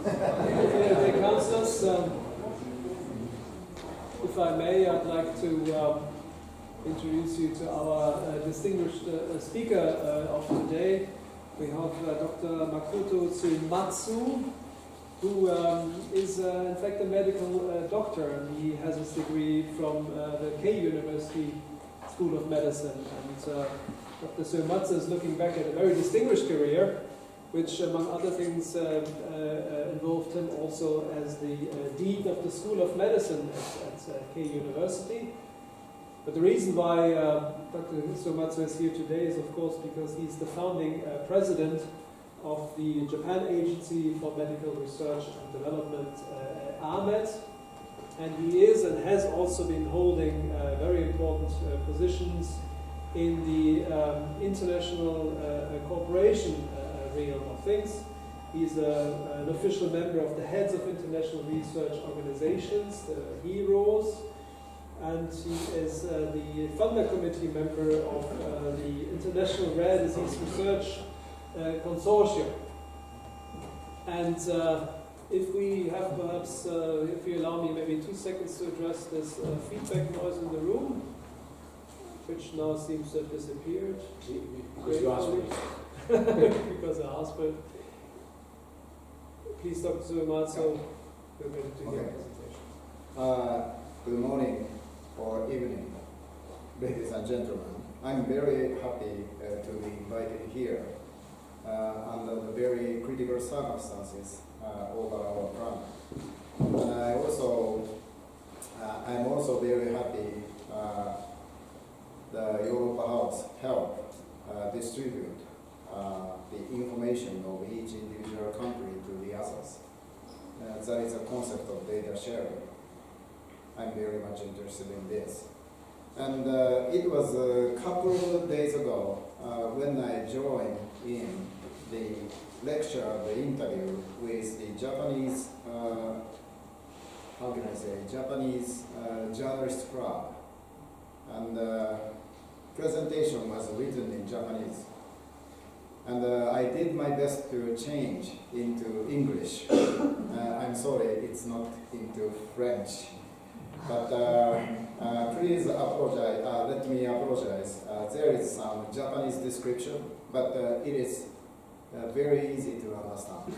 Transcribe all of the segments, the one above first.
Dear councillors, if I may, I'd like to introduce you to our distinguished speaker of today. We have Dr. Makoto Suematsu, who is in fact a medical doctor, and he has his degree from the Keio University School of Medicine. And Dr. Suematsu is looking back at a very distinguished career, which among other things involved him also as the Dean of the School of Medicine at Keio University. But the reason why Dr. Suematsu is here today is, of course, because he's the founding president of the Japan Agency for Medical Research and Development, AMED, and he is and has also been holding very important positions in the international cooperation realm of things. He's an official member of the heads of international research organizations, the HEROES, and he is the funder committee member of the International Rare Disease Research Consortium. And if we have perhaps, if you allow me maybe 2 seconds to address this feedback noise in the room, which now seems to have disappeared. Because you asked for it. Because I asked for it. Please, Dr. Suematsu, we're ready to hear your presentation. Good morning or evening, ladies and gentlemen. I'm very happy to be invited here under the very critical circumstances over our planet. And I'm also very happy the Europa House help distribute the information of each individual country to the others. That is a concept of data sharing. I'm very much interested in this. And it was a couple of days ago when I joined in the lecture, the interview with the Japanese, Japanese journalist club. And presentation was written in Japanese. And I did my best to change into English. I'm sorry, it's not into French. But please apologize, let me apologize. There is some Japanese description, but it is very easy to understand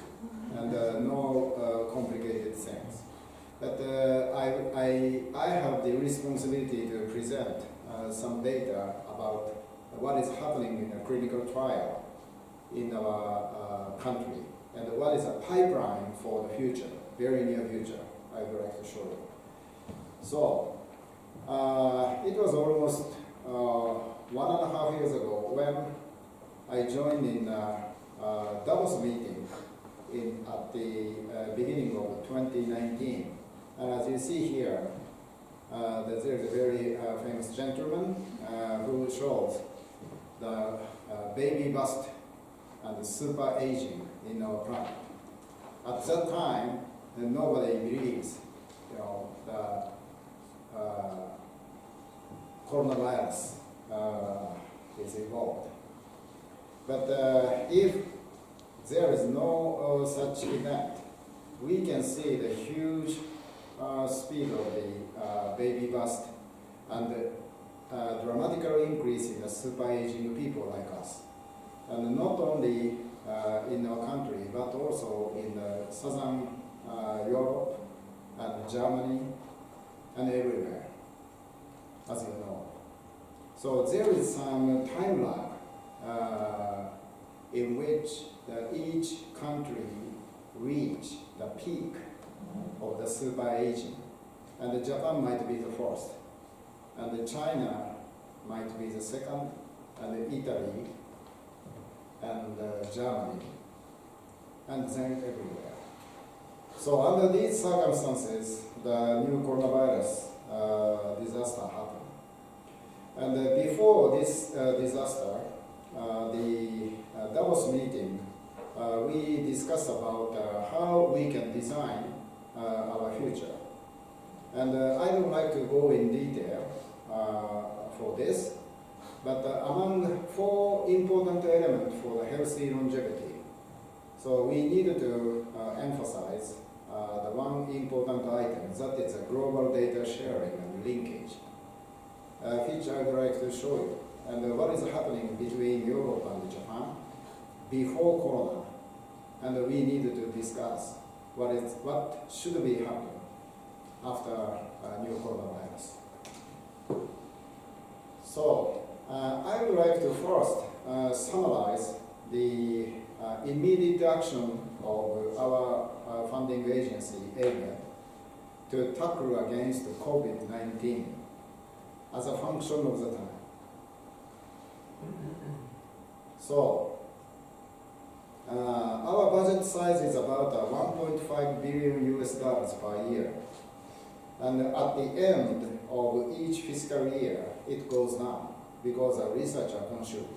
and no complicated things. But I have the responsibility to present some data about what is happening in a clinical trial in our country and what is a pipeline for the future, very near future, I would like to show you. So, it was almost 1.5 years ago when I joined in Davos meeting at the beginning of 2019. And as you see here, there is a very famous gentleman who shows the baby bust and the super aging in our planet. At that time, nobody believes, the coronavirus is involved. But if there is no such event, we can see the huge speed of the baby bust and the dramatical increase in the super aging people like us. And not only in our country, but also in southern Europe and Germany and everywhere, as you know. So there is some time lag in which each country reach the peak of the super aging. And Japan might be the first, and China might be the second, and Italy, and Germany, and then everywhere. So under these circumstances, the new coronavirus disaster happened. And before this disaster, the Davos meeting, we discussed about how we can design our future. And I don't like to go in detail for this, but among 4 important elements for the healthy longevity. So we need to emphasize the one important item, that is a global data sharing and linkage, which I would like to show you. And what is happening between Europe and Japan before Corona, and we need to discuss what should be happening after new coronavirus. So I would like to first summarize the immediate action of our funding agency, AMED, to tackle against COVID-19 as a function of the time. So, our budget size is about 1.5 billion US dollars per year. And at the end of each fiscal year, it goes down because our research are consumed.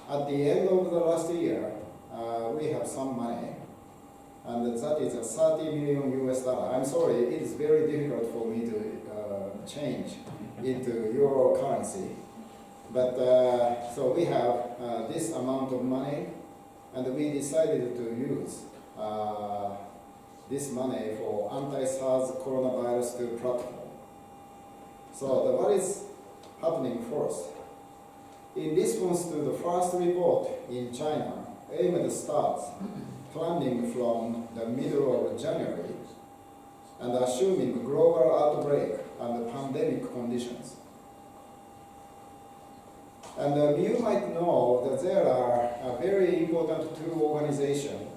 At the end of the last year, we have some money, and that is a 30 million US dollar. I'm sorry, it is very difficult for me to change into euro currency. But so we have this amount of money, and we decided to use this money for anti-SARS coronavirus 2 platform. So what is happening first? In response to the first report in China, AMED starts planning from the middle of January and assuming global outbreak and pandemic conditions. And you might know that there are very important two organizations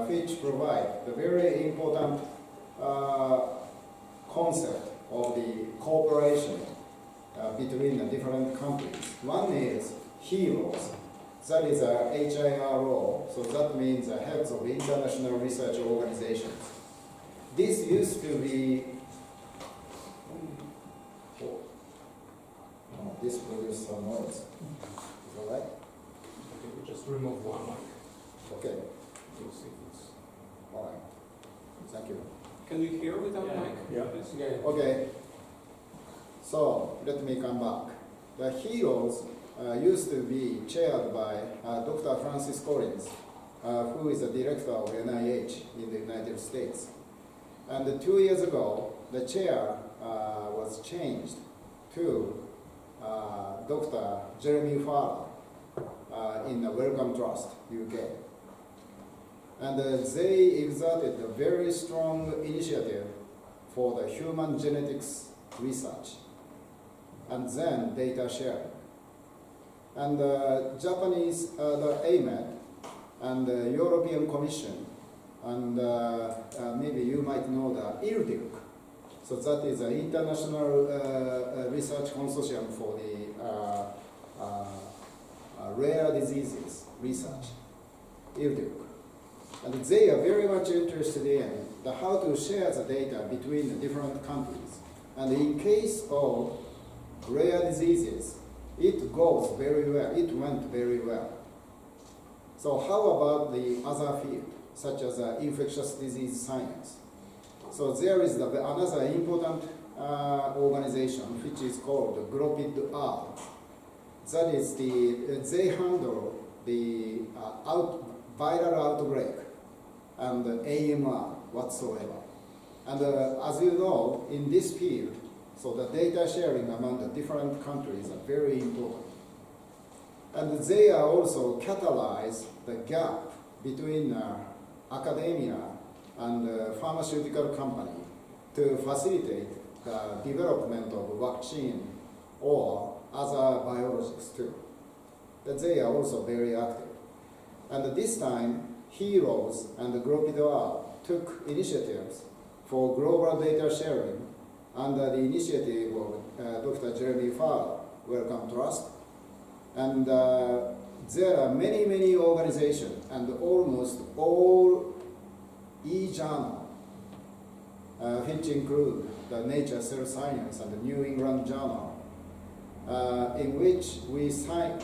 which provide the very important concept of the cooperation between the different countries. One is HEROES, that is a HIRO, so that means the heads of international research organizations. This used to be, this produces some noise. Is that right? Okay, we just remove one mic. Okay, We'll see if it's... all right, thank you. Can you hear without mic? Yeah. Yeah. Okay, so let me come back. The HEROES used to be chaired by Dr. Francis Collins, who is the director of NIH in the United States. And 2 years ago, the chair was changed to Dr. Jeremy Fowler in the Wellcome Trust, UK. And they exerted a very strong initiative for the human genetics research and then data sharing. And Japanese, the AMED and the European Commission, and maybe you might know the IRDIC. So that is an international research consortium for the rare diseases research, IRDIC. And they are very much interested in how to share the data between the different countries. And in case of rare diseases, it goes very well, it went very well. So how about the other field, such as infectious disease science? So there is another important organization which is called GLoPID-R. That is they handle the viral outbreak and AMR whatsoever. And as you know, in this field, so the data sharing among the different countries are very important. And they are also catalyze the gap between academia and pharmaceutical company to facilitate the development of vaccine or other biologics too. That they are also very active. And this time, HEROES and GLoPID-R took initiatives for global data sharing under the initiative of Dr. Jeremy Fowler, Wellcome Trust. And there are many, many organizations and almost all e-journal, which include the Nature Cell Science and the New England Journal, in which we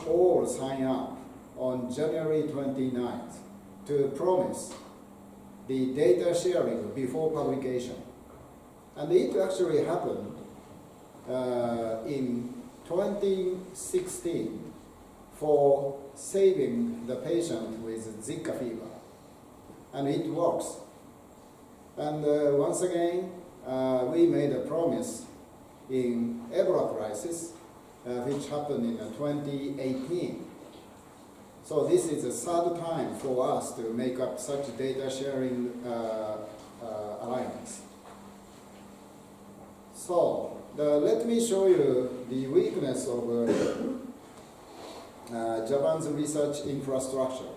all sign up on January 29th to promise the data sharing before publication. And it actually happened in 2016 for saving the patient with Zika fever. and it works. And once again, we made a promise in Ebola crisis, which happened in 2018. So this is the third time for us to make up such data sharing alliance. So let me show you the weakness of Japan's research infrastructure.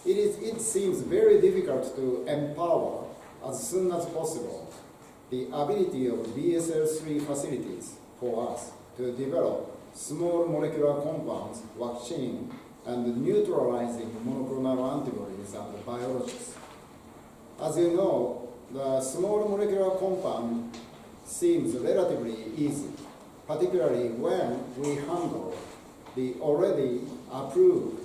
It seems very difficult to empower as soon as possible the ability of BSL-3 facilities for us to develop small molecular compounds, vaccine, and neutralizing monoclonal antibodies and biologics. As you know, the small molecular compound seems relatively easy, particularly when we handle the already approved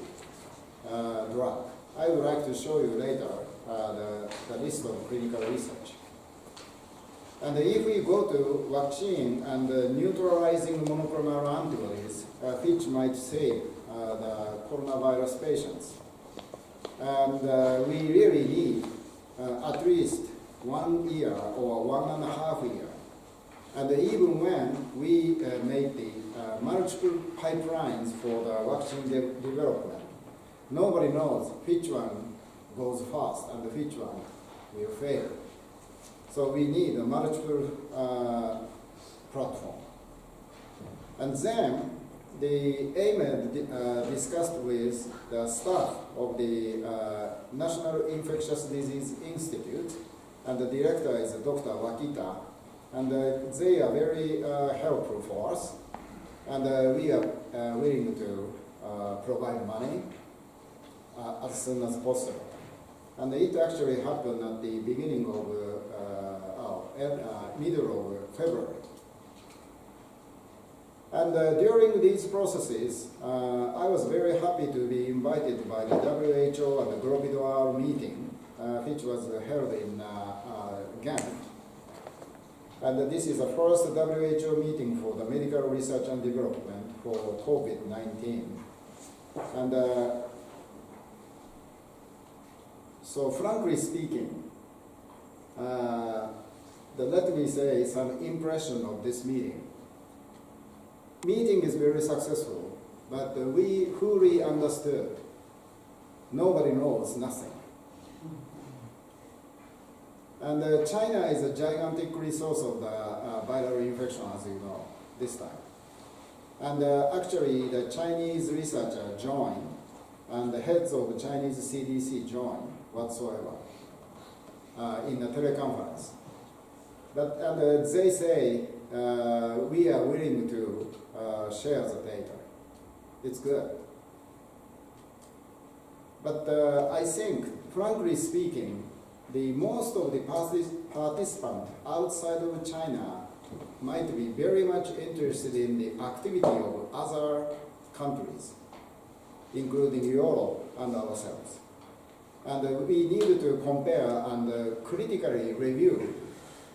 drug. I would like to show you later the list of clinical research. And if we go to vaccine and neutralizing monoclonal antibodies, which might save the coronavirus patients, and we really need at least 1 year or 1.5 years. And even when we make the multiple pipelines for the vaccine development, nobody knows which one goes fast and which one will fail. So we need a multiple platform. And then the AMED discussed with the staff of the National Infectious Disease Institute, and the director is Dr. Wakita, and they are very helpful for us, and we are willing to provide money as soon as possible. And it actually happened at the beginning of middle of February. And during these processes, I was very happy to be invited by the WHO and the GLoPID-R meeting, which was held in Ghent. And this is the first WHO meeting for the medical research and development for COVID-19. And so frankly speaking, let me say some impression of this meeting. Meeting is very successful, but we fully understood. Nobody knows nothing. And China is a gigantic resource of the viral infection, as you know, this time. And actually, the Chinese researcher joined, and the heads of the Chinese CDC joined whatsoever in a teleconference. But they say we are willing to share the data. It's good. But I think, frankly speaking, the most of the participants outside of China might be very much interested in the activity of other countries, including Europe and ourselves. And we need to compare and critically review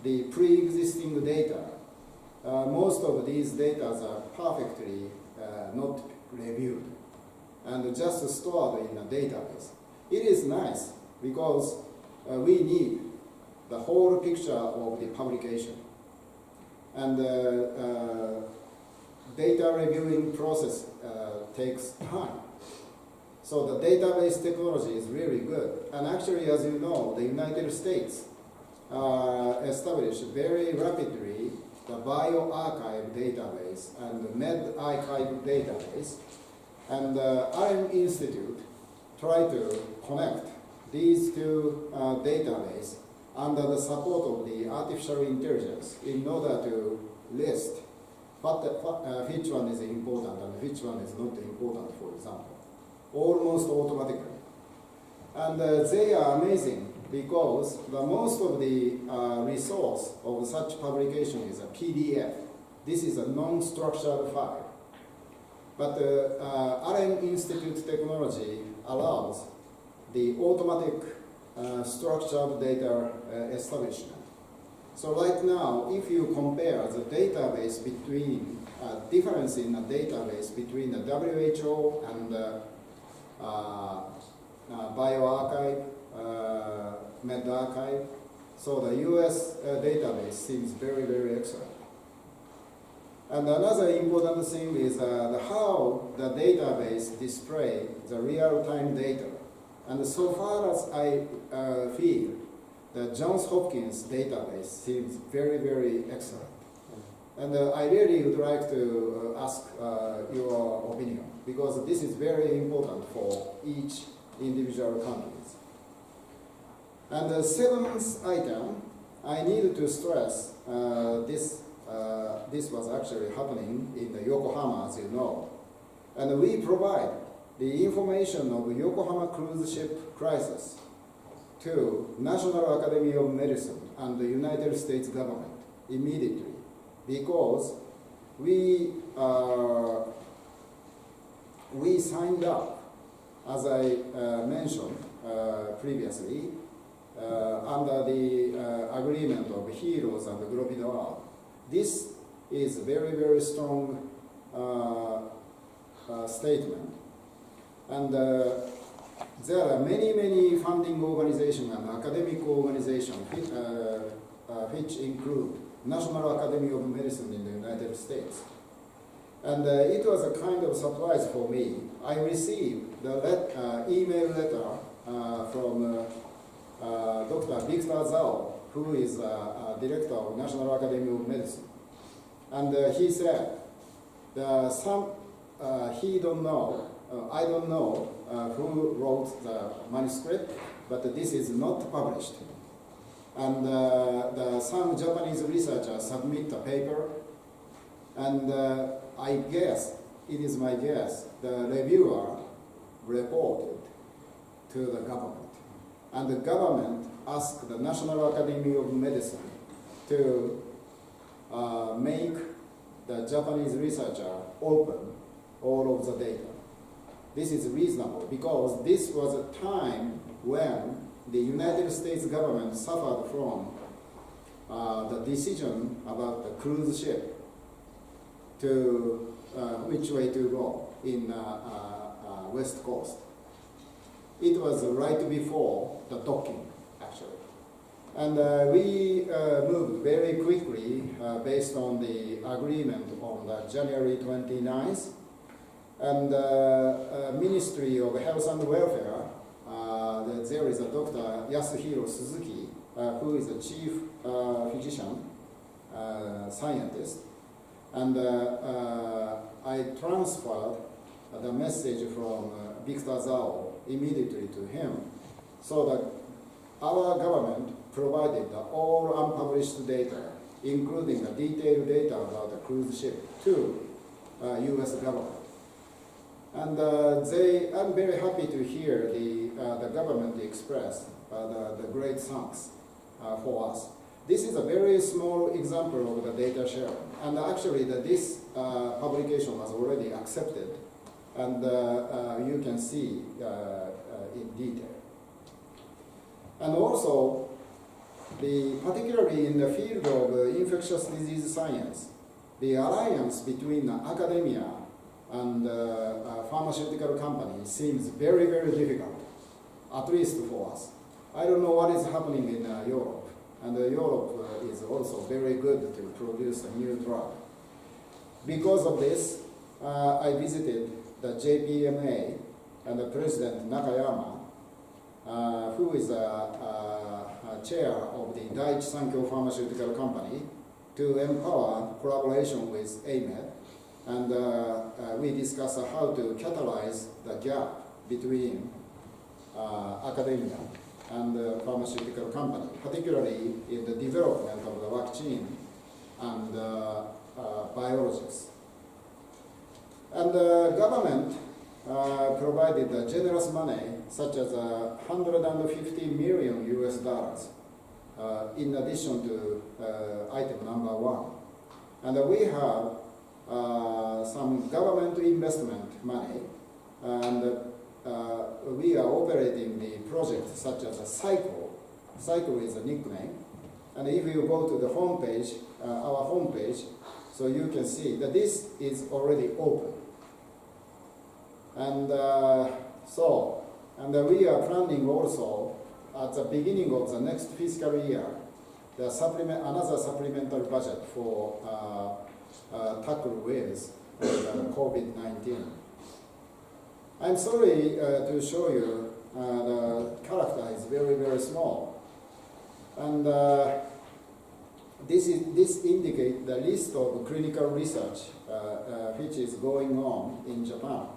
the pre-existing data. Most of these data are perfectly not reviewed and just stored in a database. It is nice because we need the whole picture of the publication. And data reviewing process takes time. So the database technology is really good. And actually, as you know, the United States established very rapidly the bioarchive database and the medRxiv database. And RM Institute tried to connect these two databases under the support of the artificial intelligence in order to list which one is important and which one is not important, for example, almost automatically. And they are amazing because the most of the resource of such publication is a PDF. This is a non-structured file. But RM Institute technology allows the automatic structured data establishment. So right now, if you compare the database between, difference in the database between the WHO and bioarchive Med archive. So the US database seems very, very excellent. And another important thing is how the database display the real-time data. And so far as I feel, the Johns Hopkins database seems very, very excellent. And I really would like to ask your opinion, because this is very important for each individual countries. And the seventh item, I need to stress this was actually happening in the Yokohama, as you know. And we provide the information of Yokohama cruise ship crisis to National Academy of Medicine and the United States government immediately, because we signed up, as I mentioned previously, under the agreement of HEROES and GLoPID-R. This is a very, very strong statement. And there are many, many funding organizations and academic organizations which include National Academy of Medicine in the United States. And it was a kind of surprise for me. I received the email letter from Dr. Victor Zhao, who is director of National Academy of Medicine. And he said, he don't know, I don't know who wrote the manuscript, but this is not published. And some Japanese researchers submit a paper, and I guess, it is my guess, the reviewer reported to the government. And the government asked the National Academy of Medicine to make the Japanese researcher open all of the data. This is reasonable because this was a time when the United States government suffered from the decision about the cruise ship to which way to go in West Coast. It was right before the docking, actually. And we moved very quickly based on the agreement on the January 29th. And Ministry of Health and Welfare, there is a Dr. Yasuhiro Suzuki, who is the chief physician, scientist. And I transferred the message from Victor Zhao immediately to him, so that our government provided all unpublished data, including the detailed data about the cruise ship, to U.S. government. And I'm very happy to hear the government express the great thanks for us. This is a very small example of the data sharing. And actually this publication was already accepted, and you can see in detail. And also, particularly in the field of infectious disease science, the alliance between academia and pharmaceutical companies seems very, very difficult, at least for us. I don't know what is happening in Europe, and Europe is also very good to produce a new drug. Because of this, I visited the JPMA and the President Nakayama, who is a chair of the Daiichi Sankyo Pharmaceutical Company, to empower collaboration with AMED. And we discussed how to catalyze the gap between academia and the pharmaceutical company, particularly in the development of the vaccine and biologics. And the government provided generous money, such as $150 million US, in addition to item number 1. And we have some government investment money, and we are operating the project such as a Cycle. Cycle is a nickname. And if you go to the homepage, our homepage, so you can see that this is already open. And we are planning also at the beginning of the next fiscal year, another supplementary budget for tackle with COVID-19. I'm sorry to show you the character is very, very small. And this indicates the list of clinical research which is going on in Japan.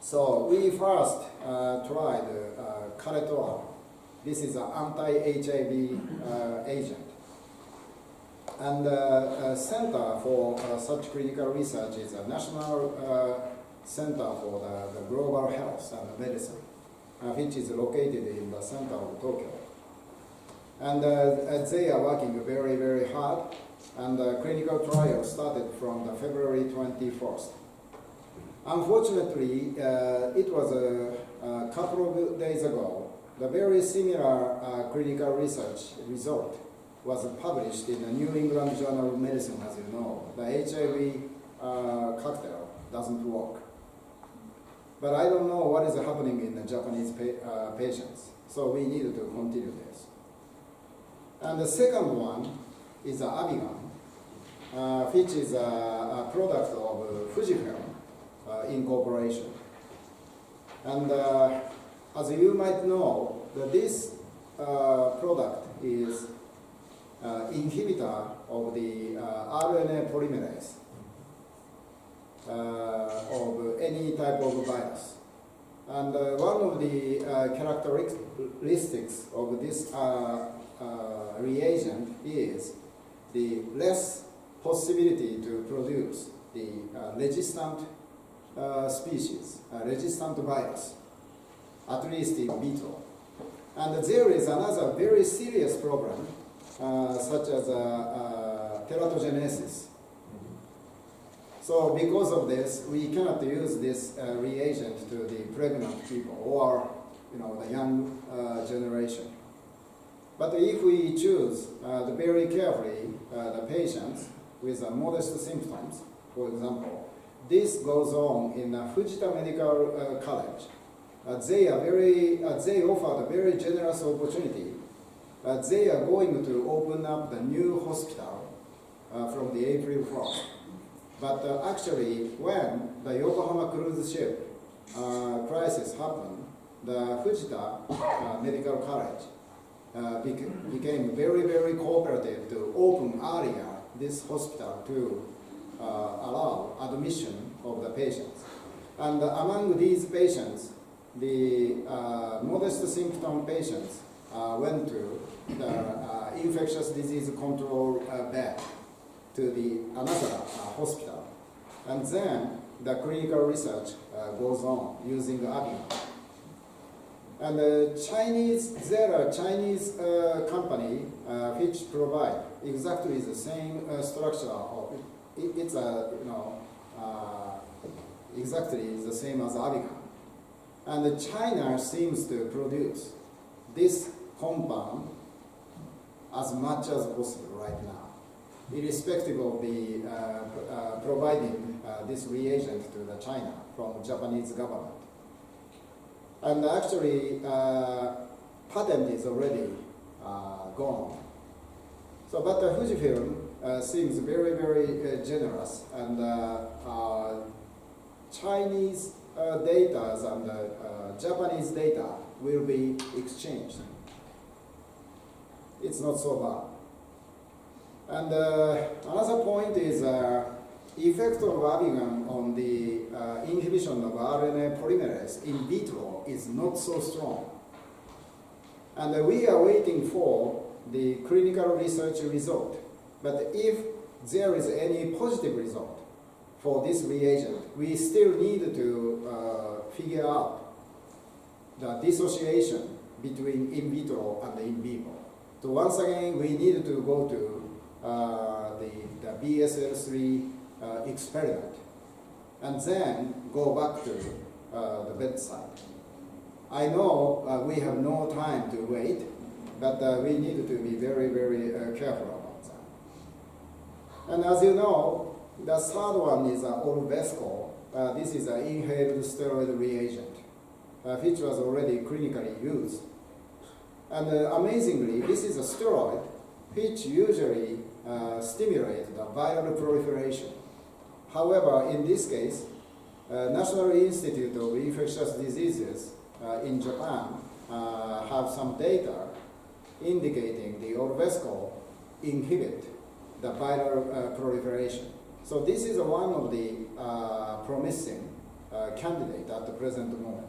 So we first tried Caletor. This is an anti-HIV agent. And the Center for such clinical research is a National Center for the Global Health and Medicine, which is located in the center of Tokyo. And they are working very, very hard, and the clinical trial started from the February 21st. Unfortunately, it was a couple of days ago, the very similar clinical research result was published in the New England Journal of Medicine, as you know. The HIV cocktail doesn't work. But I don't know what is happening in the Japanese patients, so we needed to continue this. And the second one is Avigan, which is a product of Fujifilm Incorporation. And as you might know, this product is inhibitor of the RNA polymerase of any type of virus. And one of the characteristics of this reagent is the less possibility to produce the resistant species, resistant virus, at least in vitro. And there is another very serious problem, such as teratogenesis. So because of this, we cannot use this reagent to the pregnant people or the young generation. But if we choose very carefully the patients with modest symptoms, for example, this goes on in Fujita Medical College. They offer a very generous opportunity. They are going to open up the new hospital from the April 1st. But actually, when the Yokohama cruise ship crisis happened, the Fujita Medical College became very, very cooperative to open earlier this hospital to allow admission of the patients. And among these patients, the modest symptom patients went to the infectious disease control bed to another hospital. And then the clinical research goes on using Avigan. And there are Chinese company which provide exactly the same structure of it's exactly the same as Avigan. And China seems to produce this compound as much as possible right now, irrespective of the providing this reagent to the China from the Japanese government. And actually, patent is already gone. So, but Fujifilm seems very, very generous, and Chinese data and Japanese data will be exchanged. It's not so bad. And another point is effect of Avigan on the inhibition of RNA polymerase in vitro is not so strong. And we are waiting for the clinical research result. But if there is any positive result for this reagent, we still need to figure out the dissociation between in vitro and in vivo. So once again, we need to go to the BSL-3 experiment, and then go back to the bedside. I know we have no time to wait, but we need to be very, very careful about that. And as you know, the third one is Olvesco. This is an inhaled steroid reagent. which was already clinically used. And amazingly, this is a steroid which usually stimulates the viral proliferation. However, in this case, National Institute of Infectious Diseases in Japan have some data indicating the Orvesco inhibit the viral proliferation. So this is one of the promising candidate at the present moment.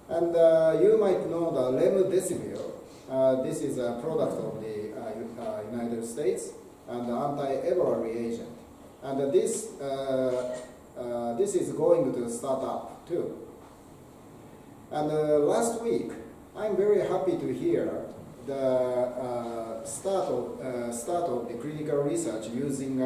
And you might know the remdesivir. This is a product of the United States and the anti-Ebola reagent. And this is going to start up too. And last week, I'm very happy to hear the start of the clinical research using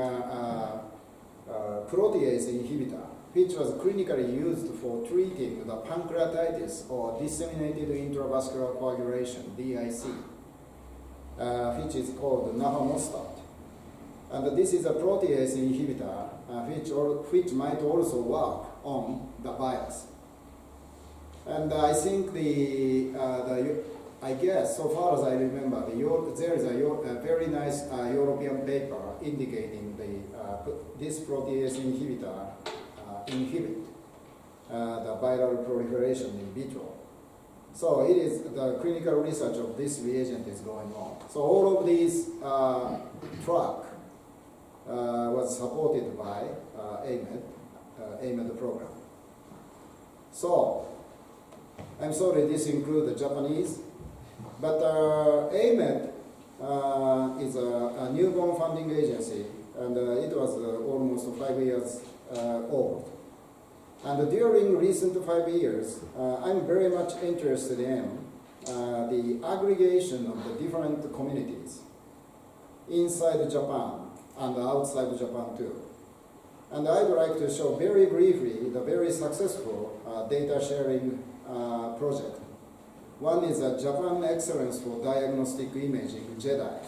protease inhibitor, which was clinically used for treating the pancreatitis or disseminated intravascular coagulation, DIC, which is called nafamostat. And this is a protease inhibitor which might also work on the virus. And I think I guess, so far as I remember, there is a very nice European paper indicating this protease inhibitor inhibit the viral proliferation in vitro. So it is the clinical research of this reagent is going on. So all of these track was supported by AMED program. So I'm sorry, this includes the Japanese, but AMED is a newborn funding agency, and it was almost 5 years old. And during recent 5 years, I'm very much interested in the aggregation of the different communities inside Japan and outside Japan too. And I'd like to show very briefly the very successful data sharing project. One is a Japan Excellence for Diagnostic Imaging, JEDI.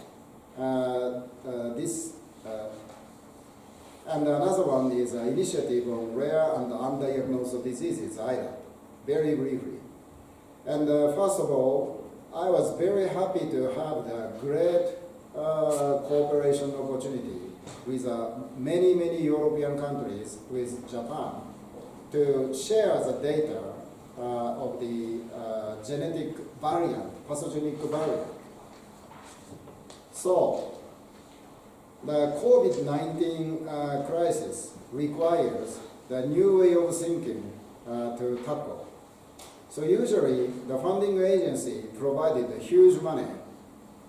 And another one is an initiative on rare and undiagnosed diseases, IRA, very briefly. And first of all, I was very happy to have the great cooperation opportunity with many European countries with Japan to share the data of the genetic variant, pathogenic variant. So the COVID-19 crisis requires the new way of thinking to tackle. So usually the funding agency provided huge money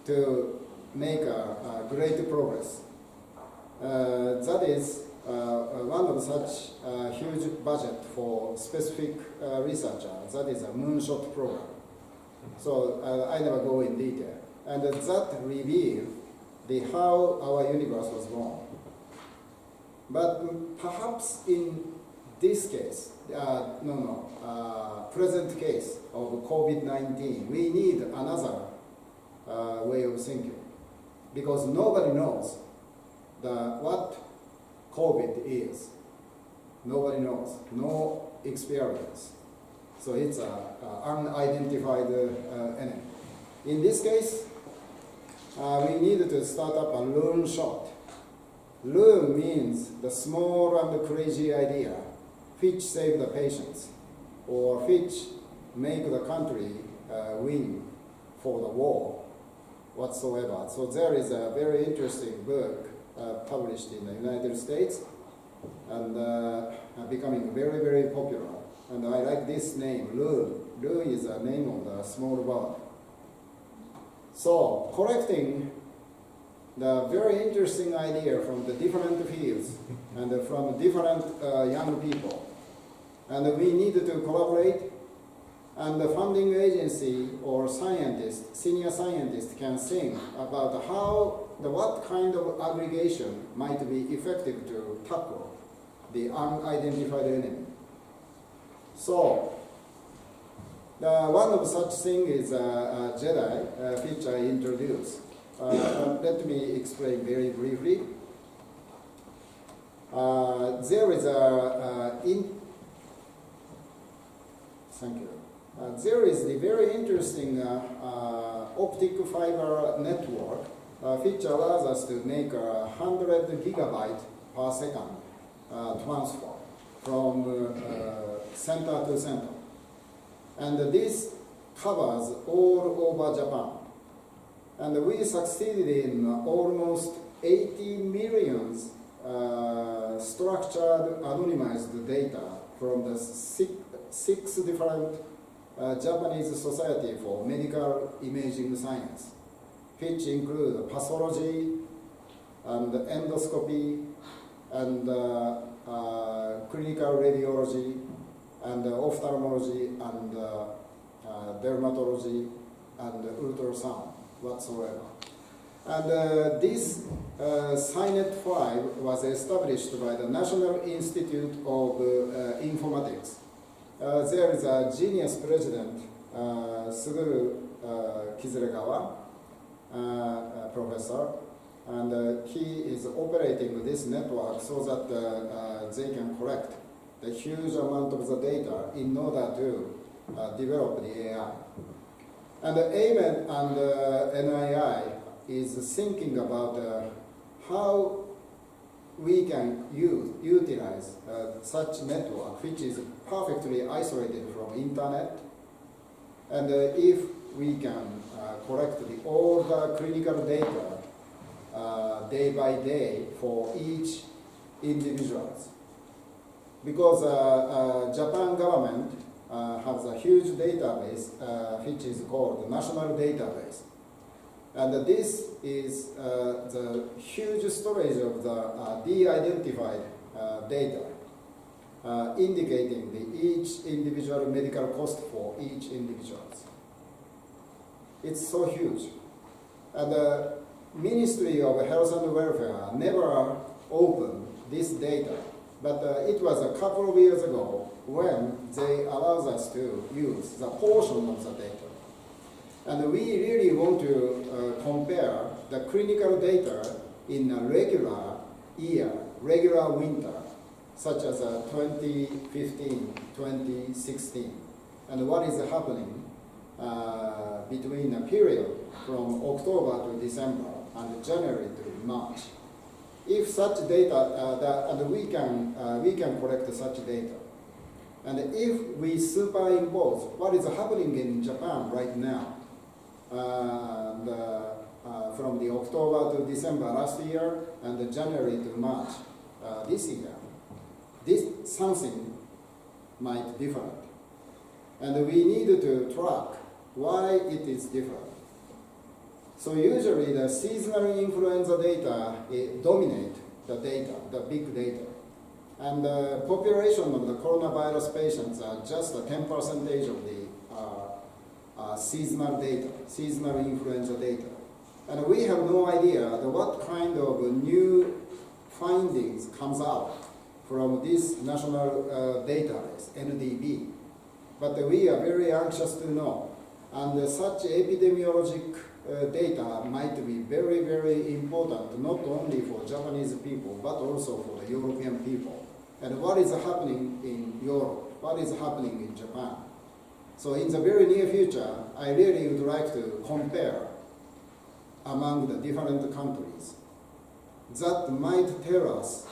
to make a great progress. That is one of such huge budget for specific researcher. That is a moonshot program. So I never go in detail. And that revealed how our universe was born. But perhaps in this case, present case of COVID-19, we need another way of thinking, because nobody knows what COVID is. Nobody knows, no experience. So it's an unidentified enemy. In this case, we needed to start up a loon shot. Loon means the small and crazy idea which save the patients or which make the country win for the war whatsoever. So there is a very interesting book published in the United States and becoming very popular. And I like this name, loon. Loon is the name of the small bird. So collecting the very interesting idea from the different fields and from different young people. And we need to collaborate, and the funding agency or scientist, senior scientist can think about what kind of aggregation might be effective to tackle the unidentified enemy. So one of such things is JEDI, which I introduced. Let me explain very briefly. There is Thank you. There is the very interesting optic fiber network which allows us to make 100 gigabyte per second transfer from center to center. And this covers all over Japan. And we succeeded in almost 80 million structured anonymized data from the six different Japanese Society for Medical Imaging Science, which include pathology and endoscopy and clinical radiology and ophthalmology and dermatology and ultrasound whatsoever. And this SciNet 5 was established by the National Institute of Informatics. There is a genius president, Suguru Kizuregawa, professor, and he is operating this network so that they can collect the huge amount of the data in order to develop the AI. And AMED and NII is thinking about how we can utilize such network which is perfectly isolated from internet, and if we can collect all the clinical data day by day for each individuals. Because Japan government has a huge database which is called national database. And this is the huge storage of the de-identified data, indicating each individual medical cost for each individual. It's so huge. And the Ministry of Health and Welfare never opened this data, but it was a couple of years ago when they allowed us to use the portion of the data. And we really want to compare the clinical data in a regular year, regular winter, such as 2015, 2016, and what is happening between a period from October to December and January to March. If such data, and we can collect such data. And if we superimpose what is happening in Japan right now, from the October to December last year and the January to March this year, this something might be different. And we need to track why it is different. So usually the seasonal influenza data dominate the data, the big data. And the population of the coronavirus patients are just 10% of the seasonal data, seasonal influenza data. And we have no idea what kind of new findings comes out from this national database, NDB. But we are very anxious to know. And such epidemiologic data might be very, very important, not only for Japanese people, but also for the European people. And what is happening in Europe? What is happening in Japan? So in the very near future, I really would like to compare among the different countries. That might tell us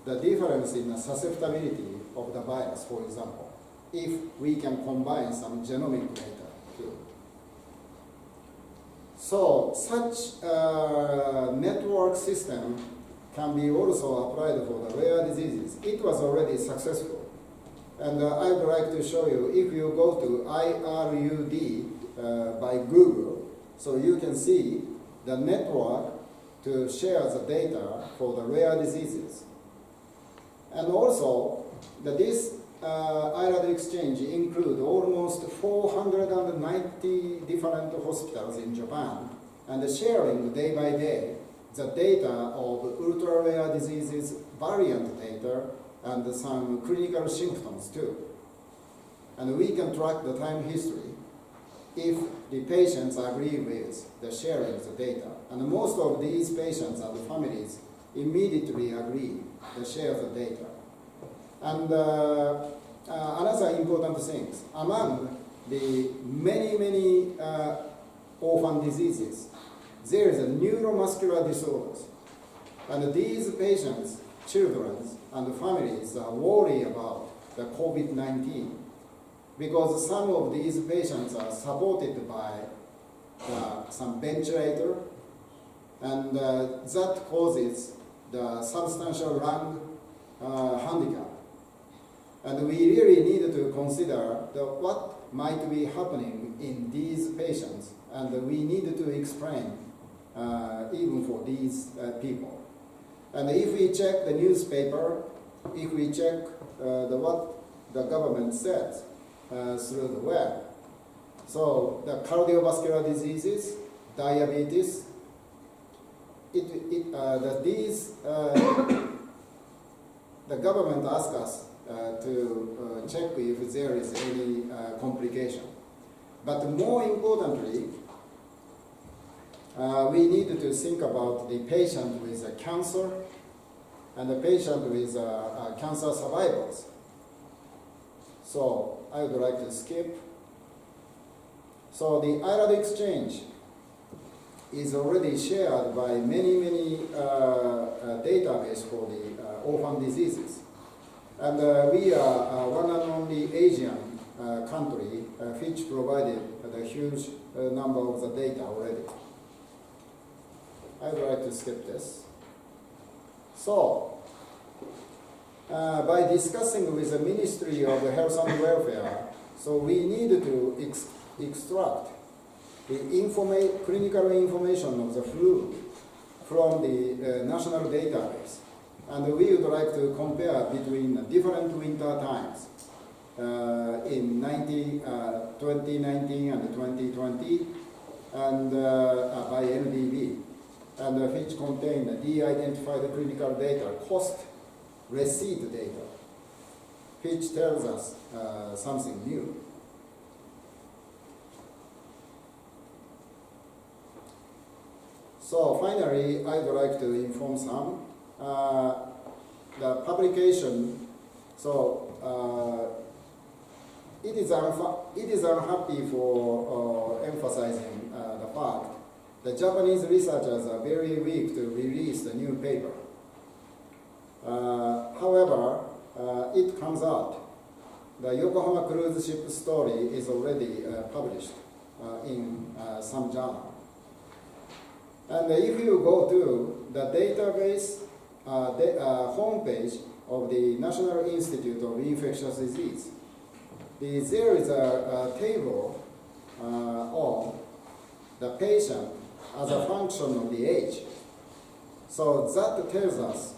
the difference in the susceptibility of the virus, for example, if we can combine some genomic data too. So such network system can be also applied for the rare diseases. It was already successful. And I would like to show you, if you go to IRUD by Google, so you can see the network to share the data for the rare diseases. And also, this IRAD exchange includes almost 490 different hospitals in Japan, and sharing day by day the data of ultra-rare diseases, variant data, and some clinical symptoms too. And we can track the time history if the patients agree with the sharing of the data. And most of these patients and the families immediately agree to share the data. And another important thing, among the many orphan diseases, there is a neuromuscular disorders. And these patients, children, and families are worried about the COVID-19 because some of these patients are supported by some ventilator, and that causes the substantial lung handicap. And we really need to consider what might be happening in these patients, and we need to explain even for these people. And if we check the newspaper, if we check what the government says through the web, so the cardiovascular diseases, diabetes, the government asks us to check if there is any complication. But more importantly, we need to think about the patient with cancer and the patient with cancer survivors. So I would like to skip. So the IRAD exchange is already shared by many databases for the orphan diseases. And we are one and only Asian country which provided the huge number of the data already. I would like to skip this. So, by discussing with the Ministry of Health and Welfare, so we need to extract the clinical information of the flu from the national database. And we would like to compare between different winter times in 2019 and 2020 and by NDB, and which contain de-identified clinical data, cost receipt data, which tells us something new. So finally, I would like to inform some. The publication, so it is unhappy for emphasizing the fact that Japanese researchers are very weak to release the new paper. However, it comes out the Yokohama cruise ship story is already published in some journal. And if you go to the database homepage of the National Institute of Infectious Disease, there is a table of the patient as a function of the age. So that tells us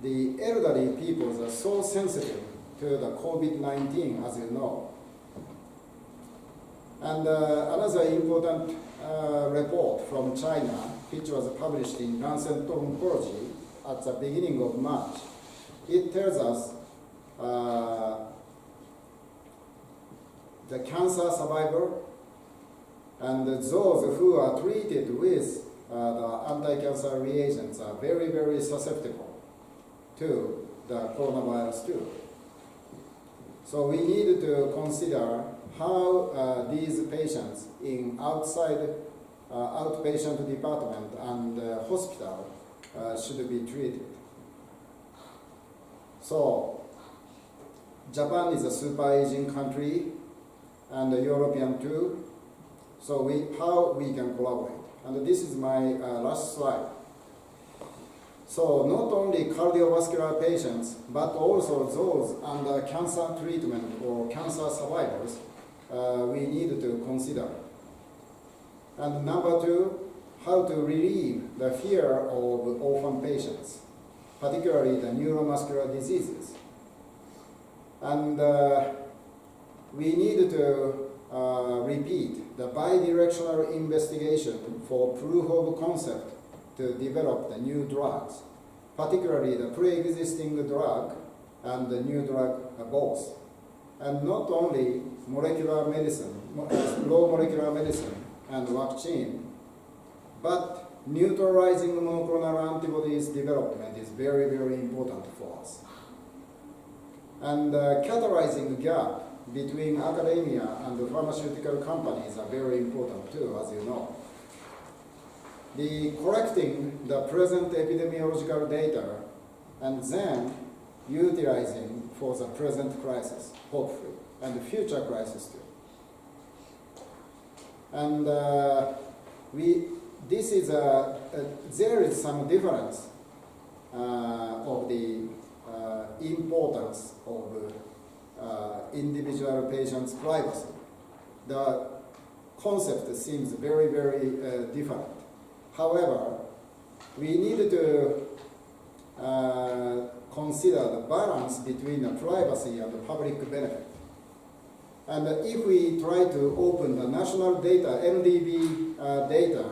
the elderly people are so sensitive to the COVID-19, as you know. And another important report from China, which was published in Science and Technology at the beginning of March, it tells us the cancer survivor and those who are treated with the anti-cancer reagents are very susceptible to the coronavirus too. So we need to consider how these patients in outpatient department and hospital should be treated. So Japan is a super aging country and a European too. So how we can collaborate. And this is my last slide. So not only cardiovascular patients, but also those under cancer treatment or cancer survivors, we need to consider. And number two, how to relieve the fear of orphan patients, particularly the neuromuscular diseases. And we need to repeat the bidirectional investigation for proof of concept to develop the new drugs, particularly the pre-existing drug and the new drug both. And not only molecular medicine, low molecular medicine and vaccine, but neutralizing monoclonal antibodies development is very important for us. And catalyzing the gap between academia and the pharmaceutical companies are very important too, as you know. The collecting the present epidemiological data and then utilizing for the present crisis, hopefully, and the future crisis too. And there is some difference of the importance of individual patient's privacy. The concept seems very, very different. However, we need to consider the balance between the privacy and the public benefit. And if we try to open the national data, MDB data,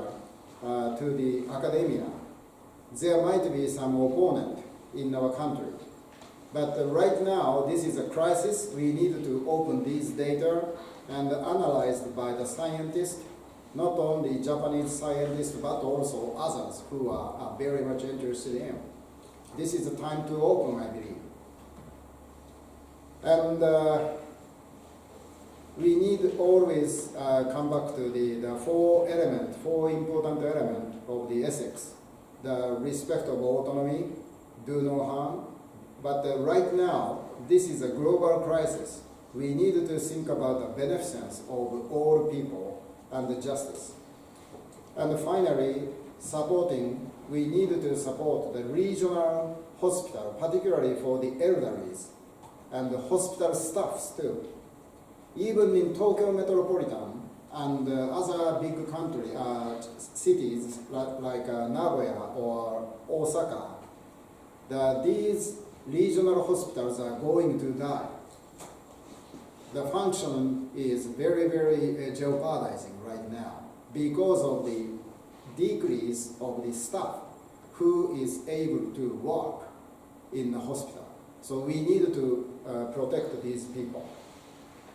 to the academia, there might be some opponent in our country. But right now, this is a crisis. We need to open these data and analyzed by the scientists, not only Japanese scientists, but also others who are very much interested in. This is the time to open, I believe. And we need always come back to the four important elements of the ethics. The respect of autonomy, do no harm. But right now, this is a global crisis. We need to think about the beneficence of all people and the justice. And finally, we need to support the regional hospital, particularly for the elderlies, and the hospital staffs too. Even in Tokyo metropolitan and other big cities like Nagoya or Osaka, these regional hospitals are going to die. The function is very, very jeopardizing right now because of the decrease of the staff who is able to work in the hospital. So we need to protect these people.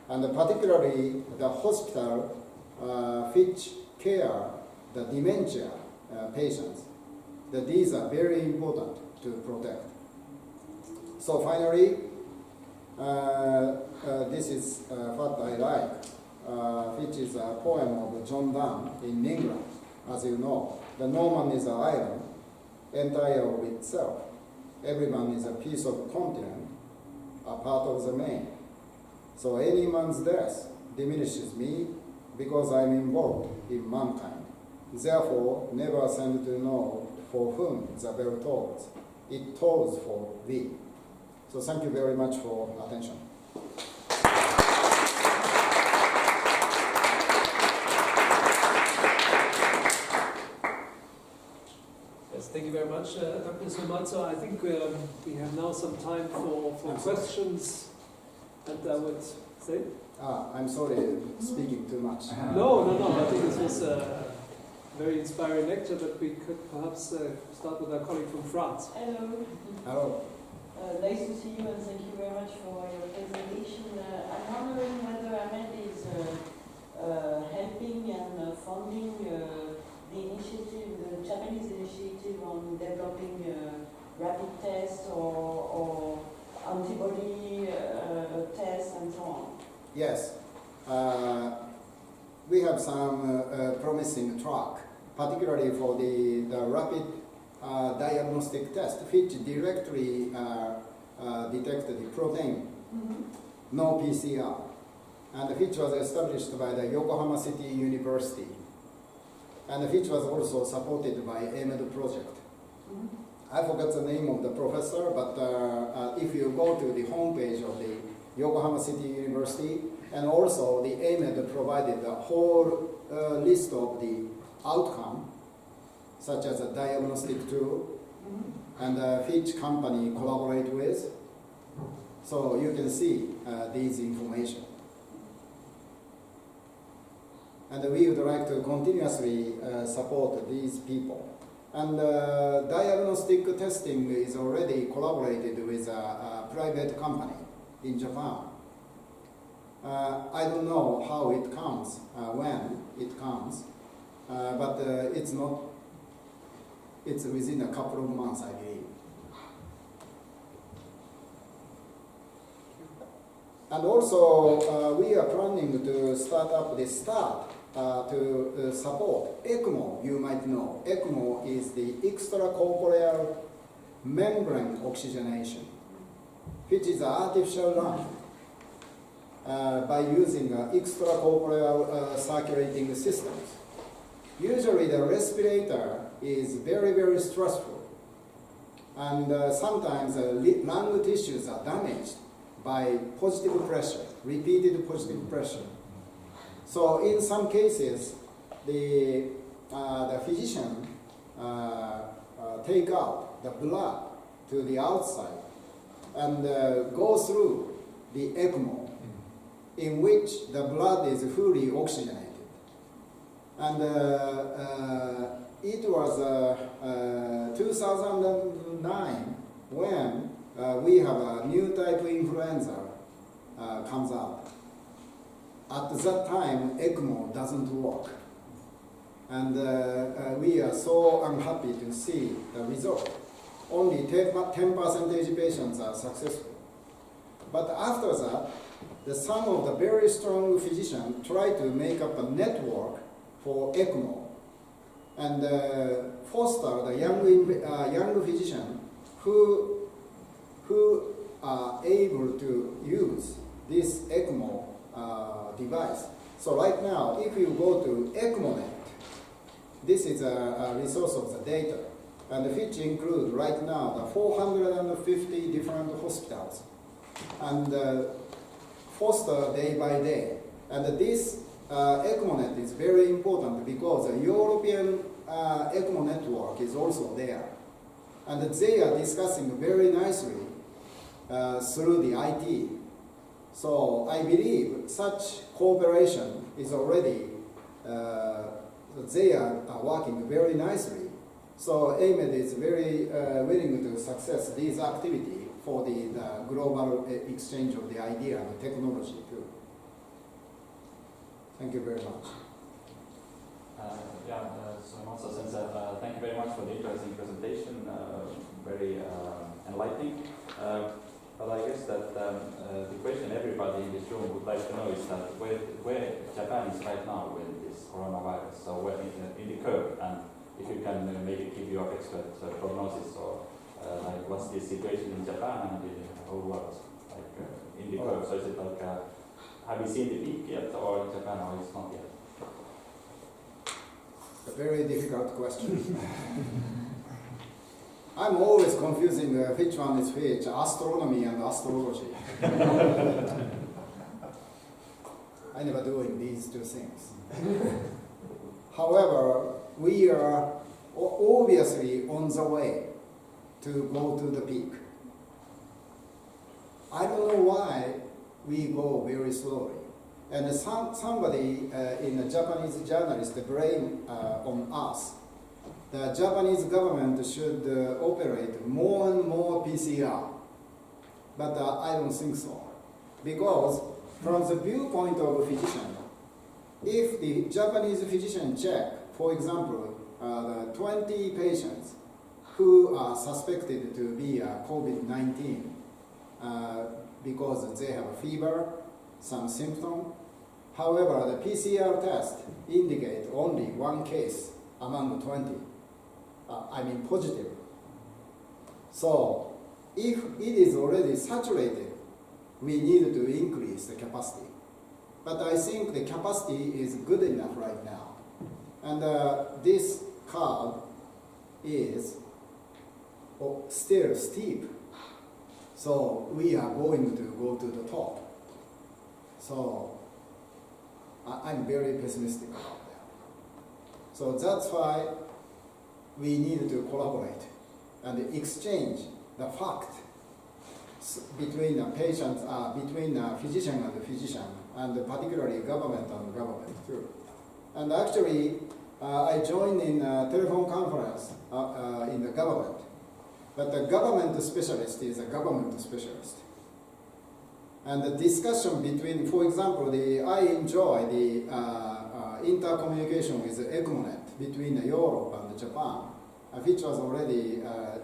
And particularly the hospital which care the dementia patients, these are very important to protect. So finally, this is what I like, which is a poem of John Donne in England. As you know, the Norman is an island, entire of itself. Everyone is a piece of continent, a part of the main. So any man's death diminishes me because I'm involved in mankind. Therefore, never send to know for whom the bell tolls. It tolls for thee. So thank you very much for attention. Yes, thank you very much, Dr. Suematsu. I think we have now some time for questions. And I would say? I'm sorry, speaking too much. No. I think this was a very inspiring lecture, but we could perhaps start with our colleague from France. Hello. Hello. Nice to see you and thank you very much for your presentation. I'm wondering whether AMED is helping and funding the initiative, the Japanese initiative on developing rapid tests or antibody tests and so on. Yes. We have some promising track, particularly for the rapid diagnostic test, which directly detected the protein, no PCR, and which was established by the Yokohama City University, and which was also supported by AMED project. I forgot the name of the professor, but if you go to the homepage of the Yokohama City University, and also the AMED provided the whole list of the outcome, such as a diagnostic tool, and which company collaborate with. So you can see these information. And we would like to continuously support these people. And diagnostic testing is already collaborated with a private company in Japan. I don't know how it comes, when it comes, but it's within a couple of months, I believe. And also, we are planning to start up the START to support ECMO. You might know ECMO is the extracorporeal membrane oxygenation, which is an artificial lung by using extracorporeal circulating systems. Usually the respirator is very, very stressful, and sometimes lung tissues are damaged by positive pressure, repeated positive pressure. So in some cases, the physician take out the blood to the outside and go through the ECMO, in which the blood is fully oxygenated. And it was 2009 when we have a new type of influenza comes out. At that time, ECMO doesn't work. And we are so unhappy to see the result. Only 10% patients are successful. But after that, some of the very strong physicians try to make up a network for ECMO and foster the young physician who are able to use this ECMO device. So right now, if you go to ECMONet, this is a resource of the data, and which include right now the 450 different hospitals, and foster day by day. And this ECMONet is very important because the European ECMO network is also there, and they are discussing very nicely through the IT. So I believe such cooperation is already, they are working very nicely. So AMED is very willing to success this activity for the global exchange of the idea and the technology too. Thank you very much. So thank you very much for the interesting presentation, very enlightening. But I guess that the question everybody in this room would like to know is that where Japan is right now with this coronavirus, so where in the curve, and if you can maybe give your expert prognosis, or like what's the situation in Japan and in the whole world, like in the curve. So is it like, have you seen the peak yet, or in Japan, or it's not yet? A very difficult question. I'm always confusing which one is which, astronomy and astrology. I never doing these two things. However, we are obviously on the way to go to the peak. I don't know why we go very slowly. And somebody in a Japanese journalist blame on us. The Japanese government should operate more and more PCR. But I don't think so. Because from the viewpoint of a physician, if the Japanese physician check, for example, the 20 patients who are suspected to be COVID-19 because they have a fever, some symptom. However, the PCR test indicates only one case among the 20. Positive. So, if it is already saturated, we need to increase the capacity. But I think the capacity is good enough right now. And this curve is still steep. So we are going to go to the top. So I'm very pessimistic about that. So that's why we need to collaborate and exchange the fact between the patients, between the physician and the physician, and particularly government and government too. And actually, I joined in a telephone conference in the government, but the government specialist is a government specialist. And the discussion between, for example, I enjoy the intercommunication with ECMONet between Europe and Japan, which was already,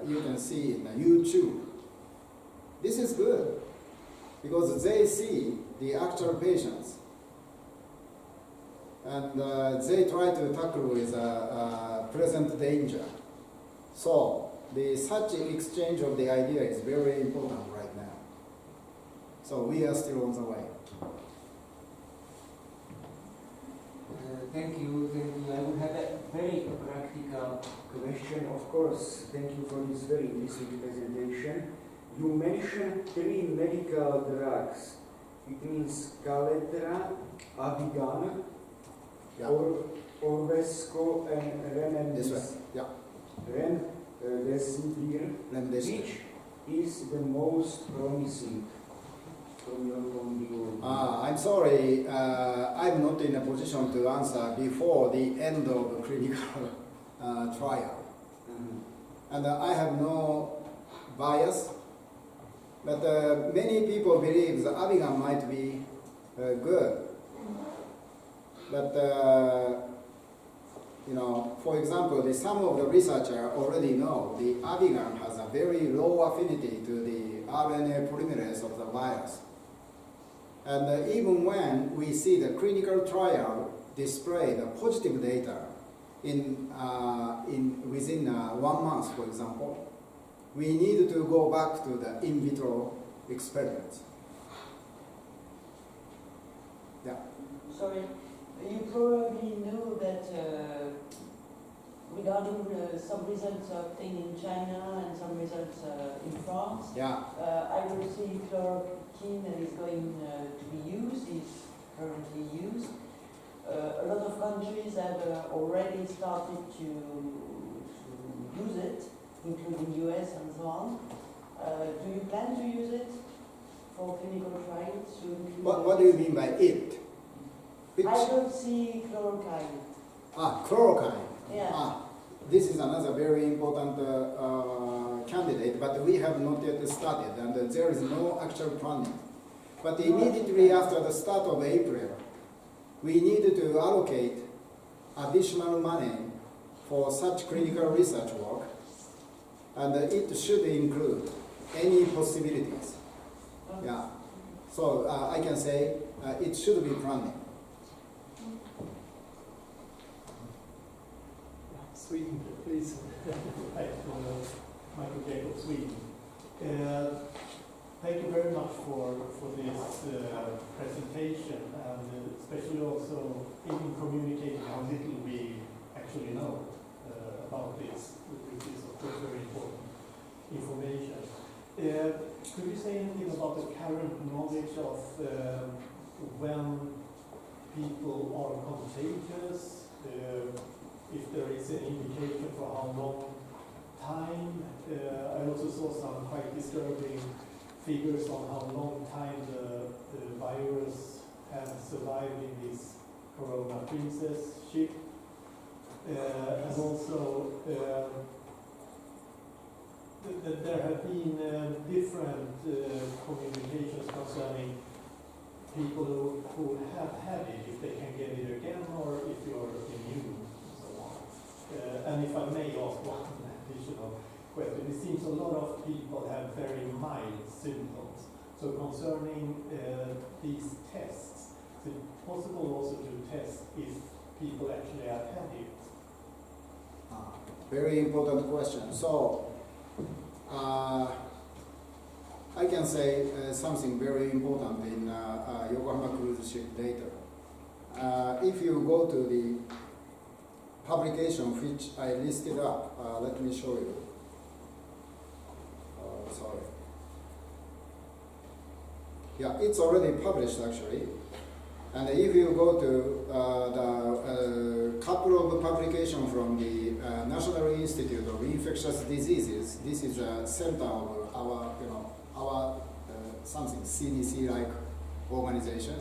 you can see in YouTube. This is good. because they see the actual patients and they try to tackle with present danger. So such exchange of the idea is very important right now. So we are still on the way. Thank you. I would have a very practical question. Of course, thank you for this very interesting presentation. You mentioned 3 medical drugs. It means Galetra, Avigan, Yeah. Orvesco, and Remdesivir. This way. Yeah. Remdesivir. Remdesivir. Which is the most promising from your point of view? I'm sorry, I'm not in a position to answer before the end of the clinical trial. And I have no bias, but many people believe the Avigan might be good. But, for example, some of the researchers already know the Avigan has a very low affinity to the RNA polymerase of the virus. And even when we see the clinical trial display the positive data within 1 month, for example, we need to go back to the in vitro experiments. Yeah. Sorry, you probably know that regarding some results obtained in China and some results in France, Yeah. I will see chloroquine is going to be used, is currently used. A lot of countries have already started to use it, including US and so on. Do you plan to use it for clinical trials soon? What do you mean by it? Which? Hydroxychloroquine. Chloroquine. Yeah. This is another very important candidate, but we have not yet started, and there is no actual planning. But immediately after the start of April, we need to allocate additional money for such clinical research work, and it should include any possibilities. Yeah. So I can say it should be planning. Sweden, please. Hi, Michael Jacob, Sweden. Thank you very much for this presentation, and especially also in communicating how little we actually know about this, which is of course very important information. Could you say anything about the current knowledge of when people are contagious? If there is an indication for how long time. I also saw some quite disturbing figures on how long time the virus has survived in this corona princess ship. And also there have been different communications concerning people who have had it, if they can get it again or if you're immune. And if I may ask one additional question, it seems a lot of people have very mild symptoms. So concerning these tests, is it possible also to test if people actually have had it? Very important question. So I can say something very important in Yokohama cruise ship data. If you go to the publication which I listed up, let me show you. Sorry. Yeah, it's already published actually. And if you go to the couple of publications from the National Institute of Infectious Diseases, this is a center of our something CDC-like organization,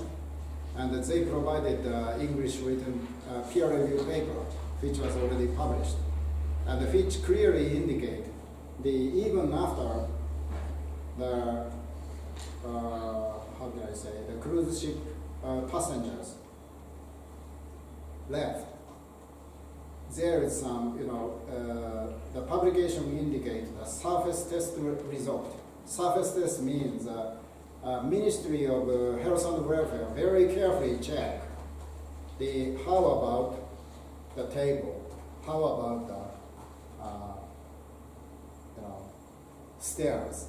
and they provided English written peer-reviewed paper, which was already published, and which clearly indicate even after the how can I say, the cruise ship passengers left, there is some, the publication indicate the surface test result. Surface test means Ministry of Health and Welfare very carefully check the how about the table, how about the stairs,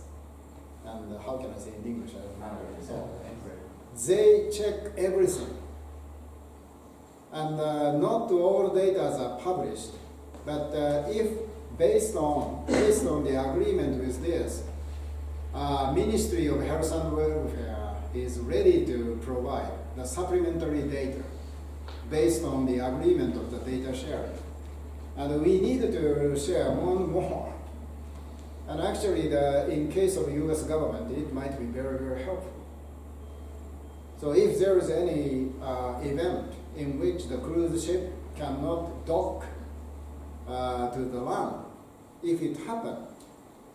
and how can I say in English? I don't remember. So they check everything, and not all data are published. But if based on the agreement with this, Ministry of Health and Welfare is ready to provide the supplementary data based on the agreement of the data sharing. And we need to share more and more. And actually, in case of US government, it might be very, very helpful. So if there is any event in which the cruise ship cannot dock to the land, if it happens,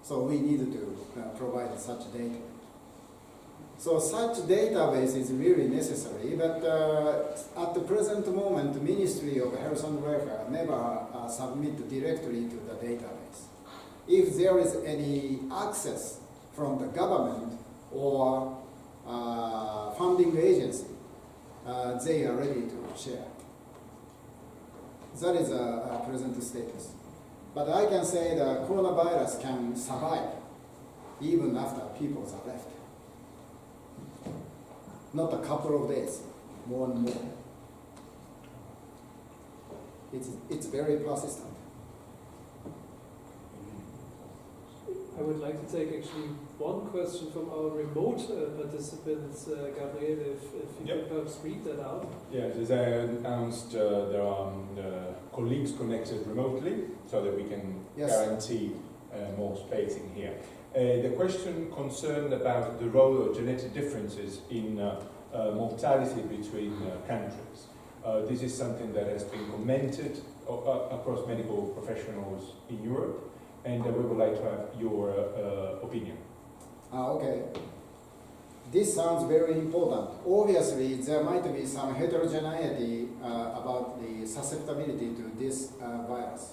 so we need to provide such data. So such database is really necessary, but at the present moment, the Ministry of Health and Welfare never submit directly to the database. If there is any access from the government or funding agency, they are ready to share. That is a present status. But I can say the coronavirus can survive even after people are left. Not a couple of days, more and more. It's very persistent. I would like to take actually one question from our remote participants, Gabriel, if you could perhaps read that out. Yes, as I announced, there are colleagues connected remotely so that we can guarantee more space in here. The question concerned about the role of genetic differences in mortality between countries. This is something that has been commented across medical professionals in Europe, and we would like to have your opinion. Okay. This sounds very important. Obviously, there might be some heterogeneity about the susceptibility to this virus.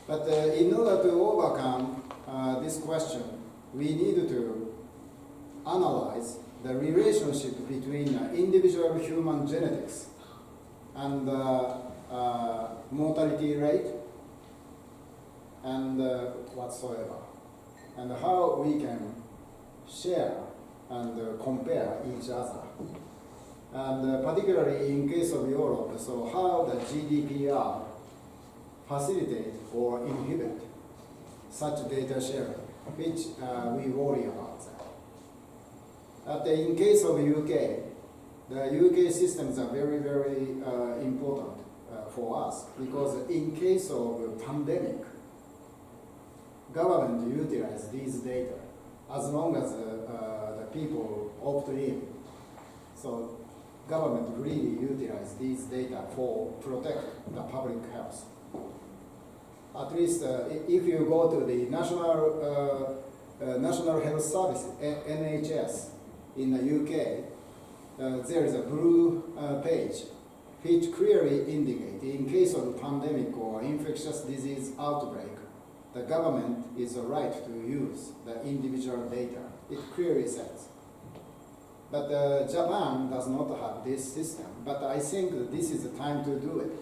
But in order to overcome this question, we need to analyze the relationship between individual human genetics and mortality rate and whatsoever, and how we can share and compare each other. And particularly in case of Europe, so how the GDPR facilitate or inhibit such data sharing, which we worry about that. In case of UK, the UK systems are very, very important for us, because in case of pandemic, government utilize these data as long as the people opt in. So government really utilize these data for protect the public health. At least if you go to the National Health Service, NHS, in the UK, there is a blue page which clearly indicates in case of pandemic or infectious disease outbreak, the government is the right to use the individual data. It clearly says. But Japan does not have this system. But I think that this is the time to do it.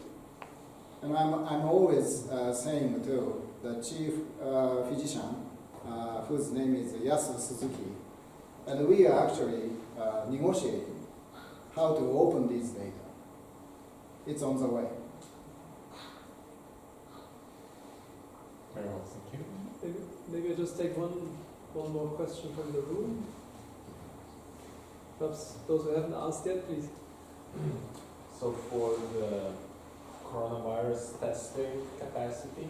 And I'm always saying to the chief physician, whose name is Yasu Suzuki, and we are actually negotiating how to open this data. It's on the way. Very well, thank you. Maybe I just take one more question from the room. Perhaps those who haven't asked yet, please. So for the coronavirus testing capacity,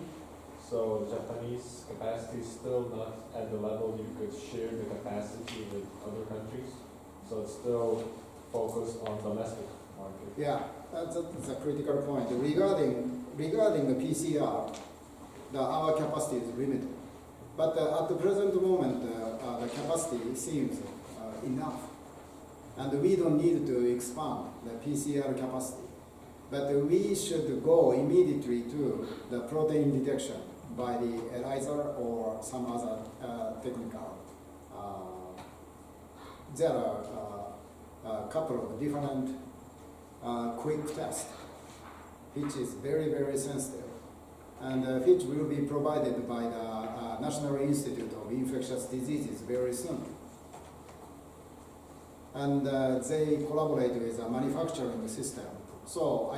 so Japanese capacity is still not at the level you could share the capacity with other countries. So it's still focused on domestic market. Yeah, that's a critical point. Regarding the PCR, our capacity is limited. But at the present moment, the capacity seems enough. And we don't need to expand the PCR capacity. But we should go immediately to the protein detection by the ELISA or some other technical there are a couple of different quick tests, which is very, very sensitive, and which will be provided by the National Institute of Infectious Diseases very soon. And they collaborate with a manufacturing system. So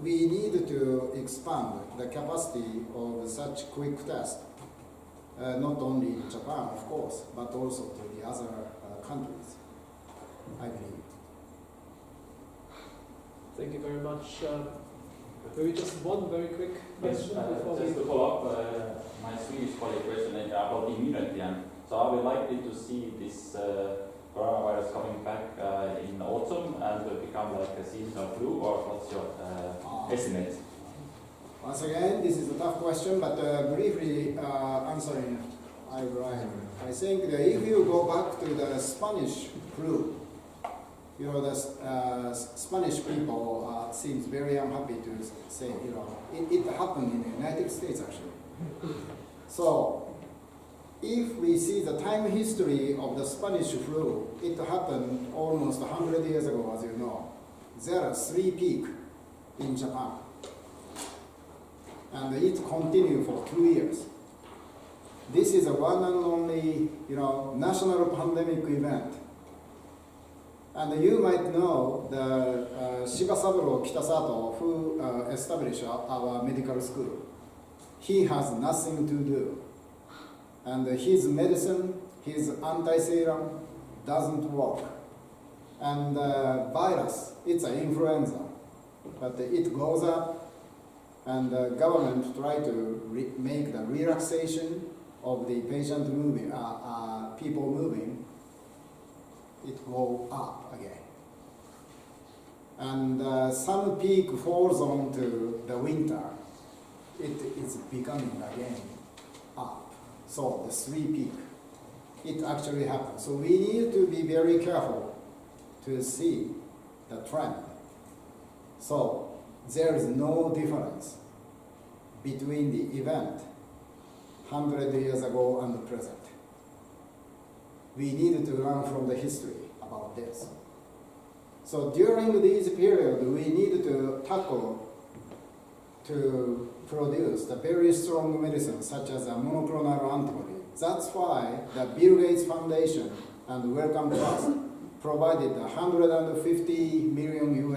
we need to expand the capacity of such quick tests, not only in Japan, of course, but also to the other countries, I believe. Thank you very much. Maybe just one very quick question before just we... to follow up my Swedish colleague question about immunity, and so are we likely to see this coronavirus coming back in autumn and will become like a seasonal flu, or what's your estimate? Once again, this is a tough question, but briefly answering, I think that if you go back to the Spanish flu, you know, the Spanish people seems very unhappy to say, you know, it happened in the United States actually. So, if we see the time history of the Spanish flu, it happened almost 100 years ago, as you know. There are 3 peaks in Japan. And it continued for 2 years. This is a one and only, you know, national pandemic event. And you might know the Shibasaburo Kitasato, who established our medical school. He has nothing to do. And his medicine, his anti-serum doesn't work. And virus, it's an influenza, but it goes up, and the government try to make the relaxation of the patient moving, people moving, it go up again. And some peak falls onto the winter, it is becoming again up. So the 3 peak, it actually happens. So we need to be very careful to see the trend. So there is no difference between the event 100 years ago and the present. We need to learn from the history about this. So during this period, we need to tackle to produce the very strong medicine, such as a monoclonal antibody. That's why the Bill Gates Foundation and Wellcome Trust provided $150 million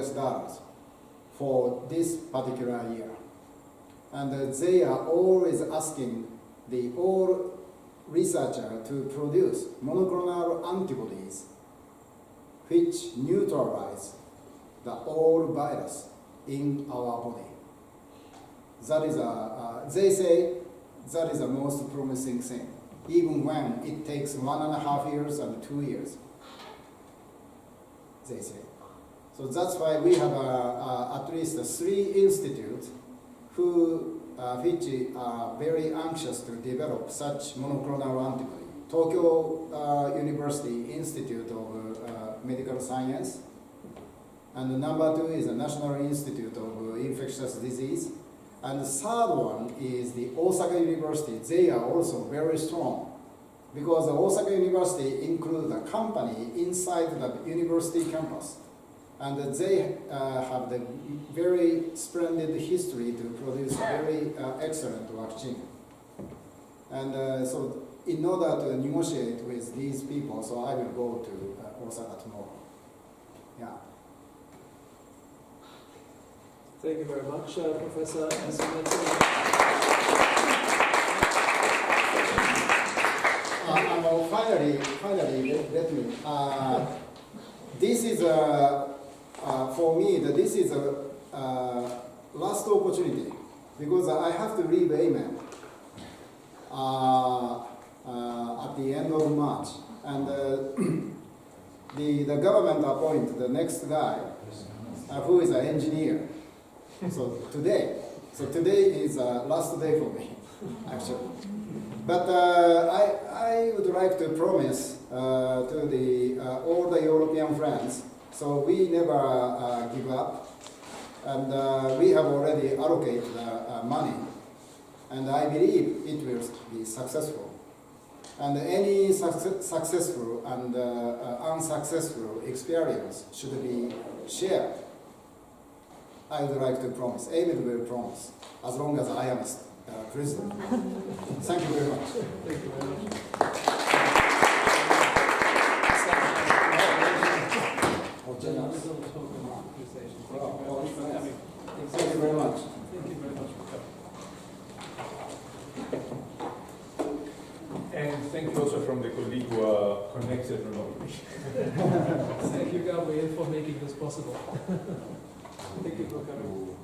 for this particular year. And they are always asking all researchers to produce monoclonal antibodies which neutralize the old virus in our body. That is they say that is the most promising thing, even when it takes 1.5 years and 2 years, they say. So that's why we have at least 3 institutes which are very anxious to develop such monoclonal antibody. Tokyo University Institute of Medical Science, and the number 2 is the National Institute of Infectious Disease, and the 3rd one is the Osaka University. They are also very strong, because the Osaka University includes a company inside the university campus, and they have the very splendid history to produce a very excellent vaccine. And so in order to negotiate with these people, so I will go to Osaka tomorrow. Yeah. Thank you very much, Professor Suematsu. Finally, let me. This is for me. This is a last opportunity, because I have to leave AMED at the end of March, and the government appoint the next guy who is an engineer. So today is last day for me, actually. But I would like to promise to all the European friends, so we never give up, and we have already allocated money, and I believe it will be successful. And any successful and unsuccessful experience should be shared. I would like to promise, AMED will promise, as long as I am president. Thank you very much. Thank you very much. Thank you very much. Thank you very much for coming. And thank you also from the colleague who are connected remotely. Thank you, Gabriel, for making this possible. Thank you for coming.